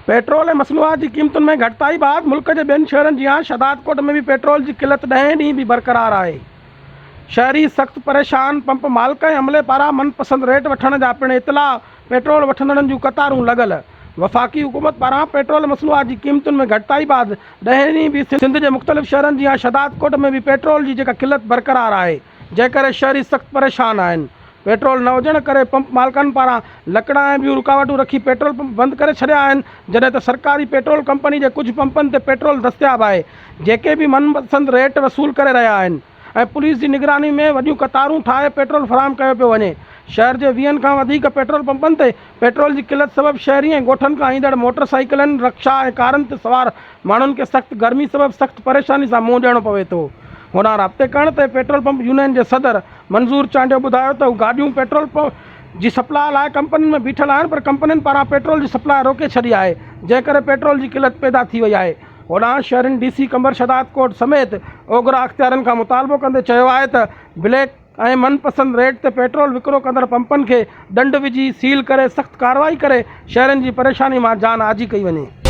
Petrol ऐं मसनूआत जी क़ीमतुनि में घटिताई बाद मुल्क जे ॿियनि शहरनि जी शहदादकोट में भी पेट्रोल जी किल्लत 10 ॾींहं भी बरक़रार आहे। शहरी सख़्त परेशान, पंप मालिक ऐं अमले पारां मनपसंद रेट वठण जा पिण इतला, पेट्रोल वठंदड़नि जूं कतारूं लॻल। वफ़ाक़ी हुकूमत पारां पेट्रोल मसनूआत जी क़ीमतुनि में घटिताई बाद 10 ॾींहं भी सिंध जे मुख़्तलिफ़ शहरनि जी शहदादकोट में भी पेट्रोल जी जेका किल्लत बरक़रार आहे, जंहिं करे शहरी सख़्त परेशान आहिनि। पेट्रोल न हुजण करे पंप मालिकनि पारां लकड़ा ऐं ॿियूं रुकावटूं रखी पेट्रोल पंप बंदि करे छॾिया आहिनि, जॾहिं त सरकारी पेट्रोल कंपनी जे कुझु पंपनि ते पेट्रोल दस्तियाबु आहे, जेके बि मनपसंद रेट वसूल करे रहिया आहिनि ऐं पुलिस जी निगरानी में वॾियूं कतारूं ठाहे पेट्रोल फ़राहम कयो पियो वञे। शहर जे 20 खां वधीक पेट्रोल पंपनि ते पेट्रोल जी किल्लत सबबि शहरी ऐं ॻोठनि खां ईंदड़ मोटरसाइकिलनि, रक्षा ऐं कारनि ते सवार माण्हुनि खे सख़्त गर्मी सबबि सख़्त परेशानी सां मुंहुं ॾियणो पवे थो। होॾां राब्ते करण ते पेट्रोल पंप यूनियन जे सदर मंज़ूर चांडियो ॿुधायो त गाॾियूं पेट्रोल पंप जी सप्लाई लाइ कंपनियुनि में बीठल आहिनि, पर कंपनियुनि पारां पेट्रोल जी सप्लाई रोके छॾी आहे, जंहिं करे पेट्रोल जी किल्लत पैदा थी वई आहे। होॾां शहरनि DC कंबर शहदादकोट समेत ओघरा अख़्तियारनि खां मुतालबो कंदे चयो आहे त ब्लैक ऐं मनपसंद रेट ते पेट्रोल विकिरो कंदड़ पंपनि खे दंड विझी सील करे सख़्त कार्रवाई करे शहरनि जी परेशानी मां जान आजी कई वञे।